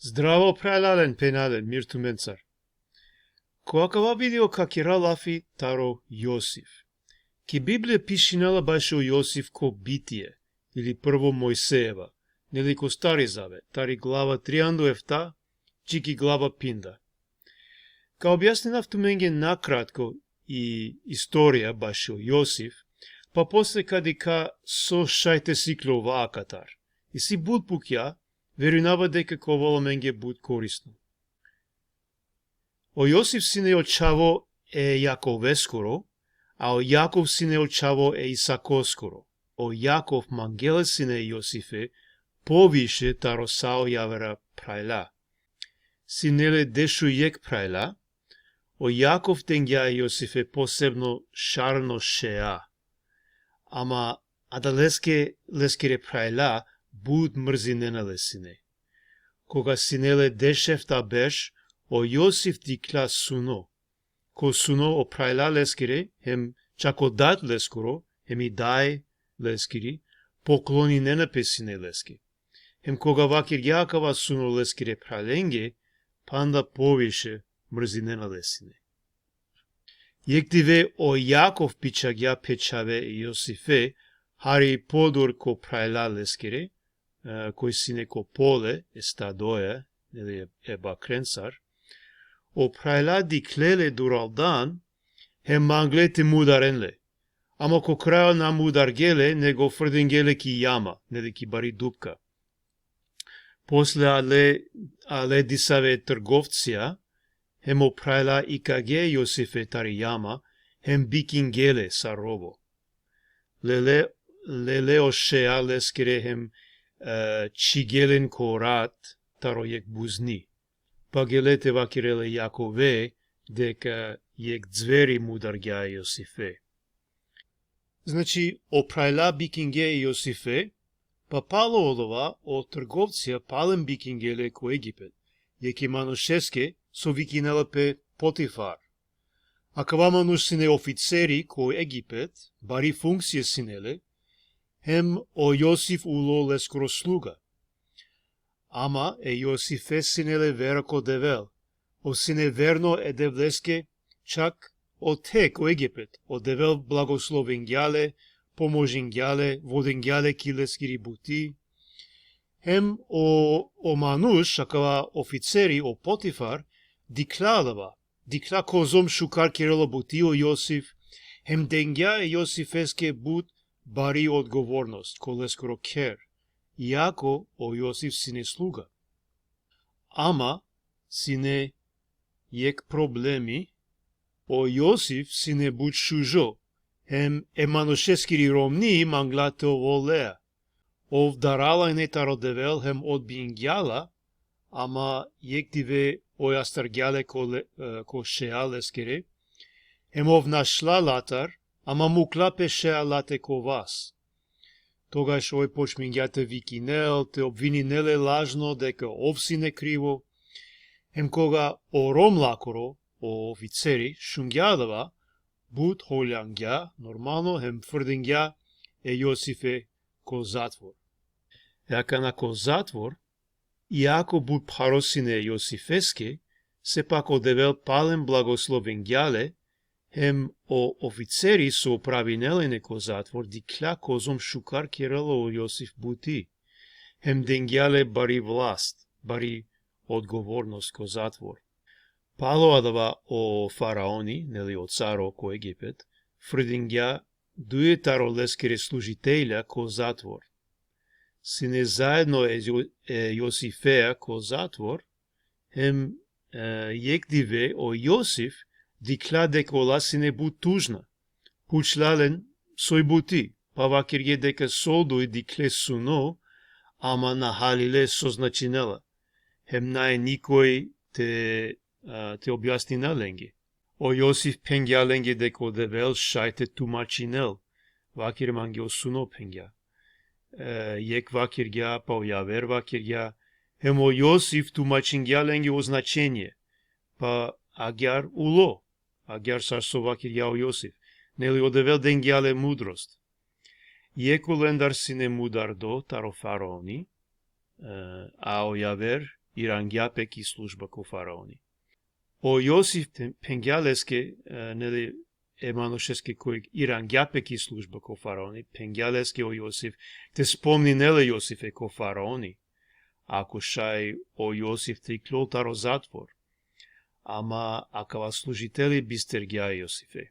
Zdravo pralalen penalen mirtumen car. Коакава видео как Лафи таро Јосиф. Ки Библија пишинала баш о Јосиф ко битие, или прво Мојсеева, нели ко Стари Завет, тари глава 3 ефта, чики глава пинда. Ка објаснена втуменге накратко и историја баш о Јосиф, па после кади ка со шајте сикло ваакатар. И си буд пукја, верунава дека ковола менге буд корисно. O Јосиф сине очаво е Јакове скоро, а о Јаков сине очаво е Исако скоро. O Јаков мангеле сине Јосифе повише таро сао јавера прајла. Синеле дешу јек прајла, o Јаков тенгја Јосифе посебно шарно шеа. Ама адалеске лескере прајла буд мрзиненале сине. Кога синеле дешефта беш, o Јосиф дикла суно. Ко суно о прајла лескире, хем чако дат лескоро, хем и дај лескири, поклони не напесине лески. Хем кога вакир јакава суно лескире прајленге, панда повише мрзинена лесине. Јективе о Јаков пичагја печаве Јосифе, хари подор ко прајла лескире, кој сине ко поле, естадоја, нели е бакренцар, o praјla диклеле дуралдан, хем манглете мударенле. Ама ко крајо на мударгеле, него фрденгеле ки јама, нели ки бари дупка. После але дисаве трговција, хем о прајла икаге Јосифе тари јама, хем бикингеле са робо. Леле о шеа лескере хем чигелен ко рат, таро јек бузни. Па гелете вакиреле Јакове, дека јек звери мударгја Јосифе. Значи, о прајла бикинге Јосифе, па пало одова о трговција пален бикингеле ко Египет, јеки манушеске со викинелепе Потифар. А кава мануш сине офицери ко Египет, бари функција синеле, хем о Јосиф уло лескоро слуга. Ама е Јосифе синеле вера ко девел, о сине верно е девлеске, чак о те ко Египет, о девел благословенгјале, поможенгјале, воденгјале килескири бути. Хем о мануш, акава офицери, о Потифар, дикла козом шукар кирело бути о Јосиф, хем денгја е Јосифеске бут бари одговорност, ко лескоро кер. Јако о Јосиф сине слуга. Ама сине јек проблеми, о Јосиф сине буд шужо, хем еманошескири ромни манглате о волеа. Ов дарала не таро девел хем одбингјала, ама јек диве о јастаргјале ко шеа лескере, хем ов нашла латар, ама муклапе шеа лате ко вас. Тогаш ој почмингјате викинел, те обвининеле лажно дека ов сине криво. Хем кога о ромлакоро, о офицери, шунгјадава, буд холјангја, нормално, хем фрденгја е Јосифе ко затвор. Јака на ко затвор, иако буд паросине Јосифеске, сепак одевел пален благословенгјале, хем о офицери со правинелене ко затвор дикля козом шукар керело о Јосиф бути. Хем денгјале бари власт, бари одговорност ко затвор. Пало адава о фараони, нели о царо ко Египет, фрдингја дуе таро лескере служителја ко затвор. Сине заедно е Јосифеја ко затвор, хем јек диве о Јосиф, дикла дека ола сине буд тужна. Пучлален сој бути, па вакирге дека солдој дикле суно, ама нахалиле созначинела. Хем нај никој те објасниналенге. О Јосиф пенгјаленге дека одевел шајте тумачинел. Вакир манге о суно пенгја. Јек вакиргја, па о јавер вакиргја. Хем о Јосиф тумачингјаленге о значење. Па агјар уло. Агјар сарсо вакир јао Јосиф, нели одевел денгјале мудрост. Јеко лендар сине мудар до таро фараони, а о јавер иранѓапек и служба ко фараони. О Јосиф пенгјалеске, нели, еманошеске кој иранѓапек и служба ко фараони, пенгјалеске о Јосиф, те спомни неле Јосиф е ко фараони, ако шај о Јосиф те клотаро затвор, ама акава служители бистергја Јосифе.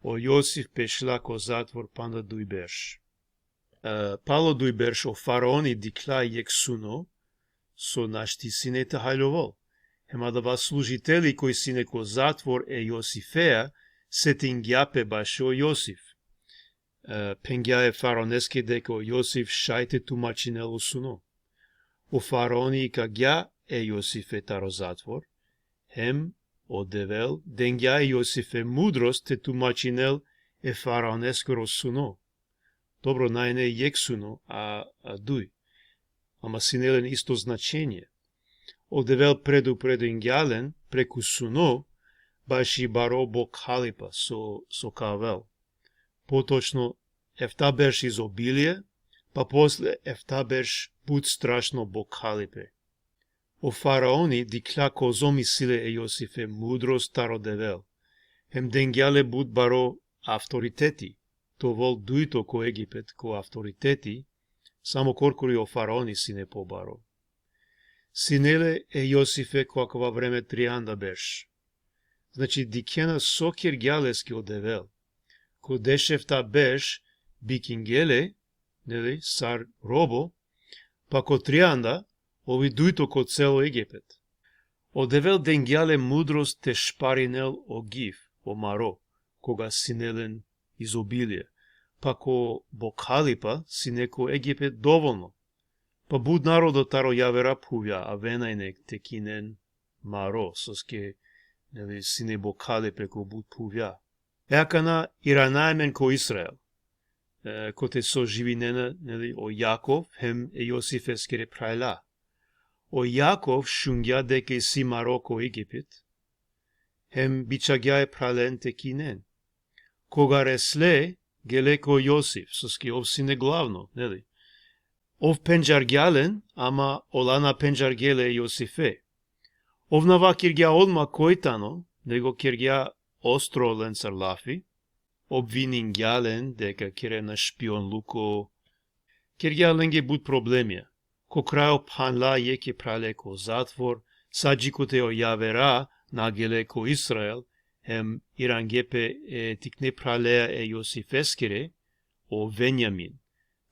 O Јосиф пешла ко затвор панда дујберш. Пало дујберш о фараони дикла јексуно, со нашти синете хајловол. Хема да вас служители кои сине ко затвор е Јосифеа, се тингјапе баш о Јосиф. Пенгјае фараонеске дека о Јосиф шајте тумачинело суно. O фараони и кагја е Јосифе таро затвор, хем одевел, денгја Јосифе мудрост те тумачинел е фараонескоро суно. Добро, најне јексуно, а дуј. Ама синелен исто значење. Одевел предунгјален преку суно, баш и баро бог халипа со кавел. Поточно, ефта берш изобилие, па после ефта берш буд страшно бог халипе. O faraoni dikla ko zomisile e Јосифе мудрост таро девел. Хем денгјале буд баро авторитети, то вол дуито ко Египет, ко авторитети, само коркори о фараони сине побаро. Синеле е Јосифе коаква време трианда беш. Значи дикена сокер гјалески одевел. Ко дешевта беш бикингеле, нели, сар робо, па ко трианда, ови дуито ко цело Египет. Одевел денгјале мудрост те шпаринел о гив, о маро, кога синелен изобилие, па ко бокалипа синеко Египет доволно. Па буд народо таро јавера пувја, а венајнек текинен маро, соске, нели, сине бокалипе ко буд пувја. Еакана иранајмен ко Исраел, ко те со живинена, нели, о Јаков, хем е Јосиф ескере прајла. O Јаков шунгја дека си Мароко Египет, хем бичагја е прален текинен. Кога ресле, гелеко Јосиф, соски ов сине главно, нели? Ов пенџаргјален, ама олана пенџаргеле Јосифе. Ов нава киргја одма којтано, него киргја остро ленцар лафи, обвинингјален дека кире на шпион луко, киргја ленге буд проблемија. Ко крајо панла јеке прале ко затвор, саџикоте о јавера нагеле ко Исраел, хем иранѓепе тикне пралеа е Јосиф ескере, о Венјамин,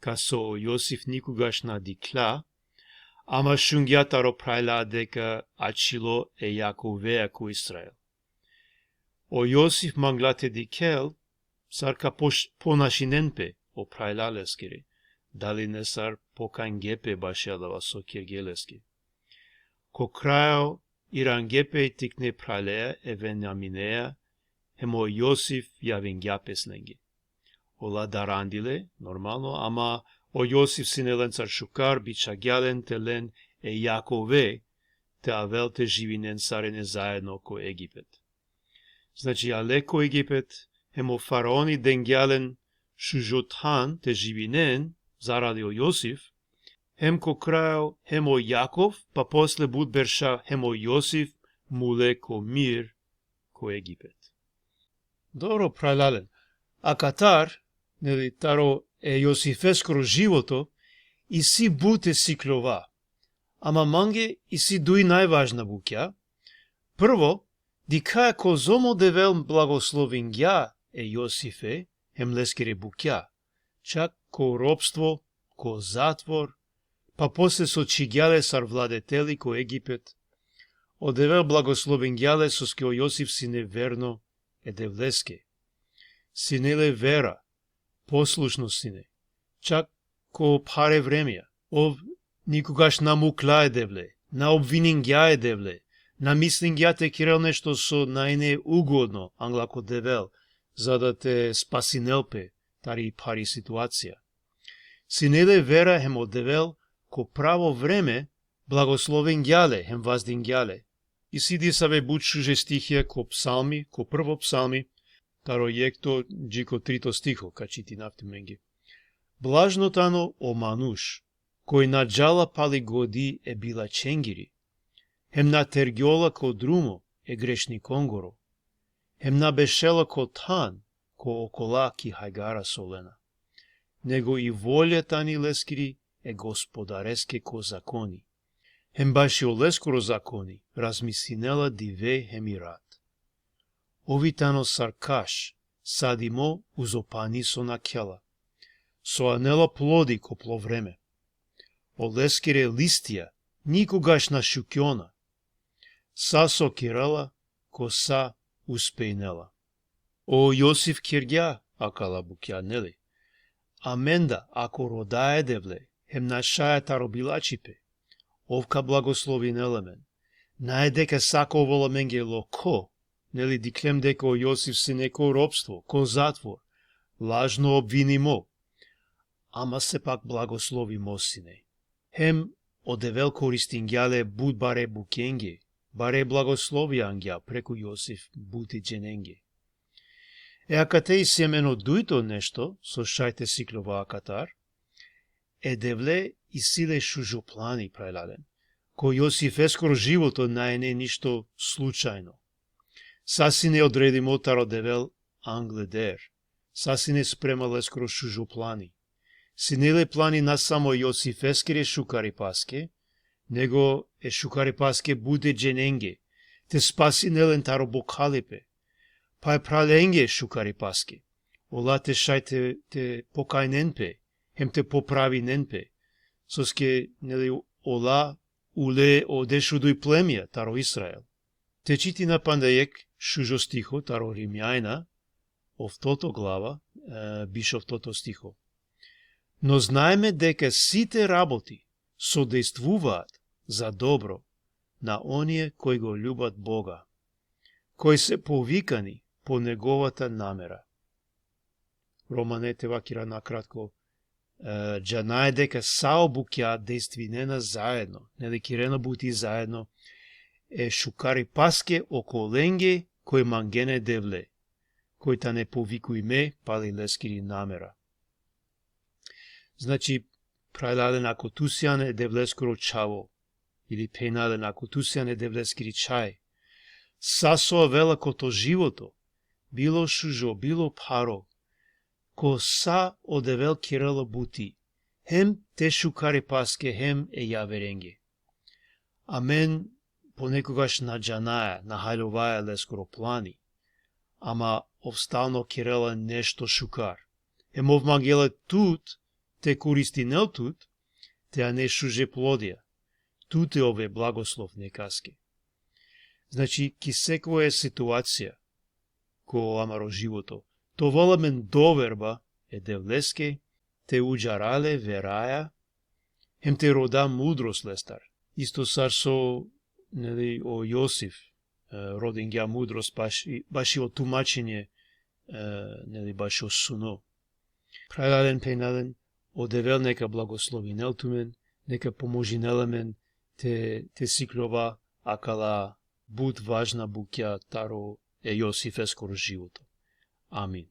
касо Јосиф никогаш надикла, ама шунгјатаро прајла дека ачило е Јаковеа ко Исраел. О Јосиф манглате дикел, сарка понашиненпе о прајла лескере, дали не сар покањгепе башјадава со киргелески. Ко крајо ирангепе тикне пралеа е Венјаминеа, хемо Јосиф јавингјапе сненги. Ола дарандиле, нормално, ама о Јосиф синелен цар шукар, бичагјален телен е Јакове, те авел те живинен сарене заедно ко Египет. Значи, але ко Египет, хемо фараони денгјален шужотхан те живинен, заради о Јосиф, хем ко крајо, хем о Јаков, па после буд берша хем о Јосиф, муле ко мир, ко Египет. Добро, прајлален. А Катар, нели, таро е Јосифескоро живото, и си буте сиклова. Ама манге и си дуи најважна букја. Прво, дикаја ко зомо девел благословингја е Јосифе, хем лескере букја. Чак ко робство, ко затвор, па после со чигјале сар владетели ко Египет, одевел благословингјале соске о Јосиф сине верно е девлеске. Синеле вера, послушно сине, чак ко паре времија, ов никогаш намукла е девле, на обвинингја е девле, на мислингја те кирел нешто со најне угодно, англако девел, за да те спасинелпе, тари пари ситуација. Синеле вера хем одевел ко право време благословингјале хем ваздингјале. И сиди саве бучуже стихија ко псалми, ко прво псалми, таро јекто джико трито стихо, качити нафти менги. Блажно тано о мануш, кој на джала пали годи е била ченгири, хем на тергјола ко друмо е грешни конгоро, хем на бешела ко тан, ко окола ки хајгара солена, него и волјата ни лескири е господареске ко закони, хем баши олескоро закони, размислинела диве хемират. Овитано саркаш, садимо узопани со накела, со анела плоди копло време. Олескире листија, никогаш на шукјона, са сокирала, ко са успејнела. О Јосиф кирѓа, акала букја, нели? Аменда, ако родае девле, хем нашаја таробилачипе, овка благословинела мен, најдека саковола менге локо, нели диклем дека о Јосиф се неко робство, ко затвор, лажно обвинимо, ама сепак благослови мосине. Хем одевел користингјале буд баре букенге, баре благослови ангја преку Јосиф бути джененге. Ака те и семено дуито нешто, со шајте сиклова акатар, девле и силе шужоплани прајладен, кој Јосиф ескоро живото најне ништо случајно. Сасине одредимо таро девел англедер, сасине спремал ескоро шужоплани. Синеле плани на само Јосиф ескере шукари паске, него е шукари паске буде джененге, те спаси нелен таро бокалепе, па е праленге шукари паске, ола те шајте те покајненпе, хем те поправи ненпе, соске нели ола уле одешу дуј племја таро Исраел. Те чити на пандајек шужо стихо таро Римјајна, овтото глава, бишов тото стихо. Но знаеме дека сите работи содействуваат за добро на оние кои го љубат Бога, кои се повикани по неговата намера. Романете вакира накратко, джанае дека саобукја действинена заедно, нели кирено бути заедно, е шукари паске околенге кој мангене девле, кој та не повикујме пали лескири намера. Значи, прајладен ако тусјане девлескоро чаво, или пенален ако тусјане девлескири чај, сасоа вела кото живото, било шужо, било паро, ко са одевел кирало бути, хем те шукари паске, хем е јаверенге. Амен понекогаш на джанаја, на хајлуваја лескоро плани, ама овстално кирела нешто шукар. Хем овмагеле тут, те користинел тут, те а не шуже плодија. Тут е ове благослов некаске. Значи, ки секоја ситуација, ко амаро живото, то воламен доверба е девлеске, те уџарале вераја, хем те рода мудрост лестар. Исто сар со, нели, о Јосиф, роден ја мудрост, баш и о тумачење, нели, баш о суно. Прајладен пенален, одевел нека благословинел тумен, нека поможинеле мен, те сиклова, акала буд важна букја таро е Јосиф ескоро живото. Амин.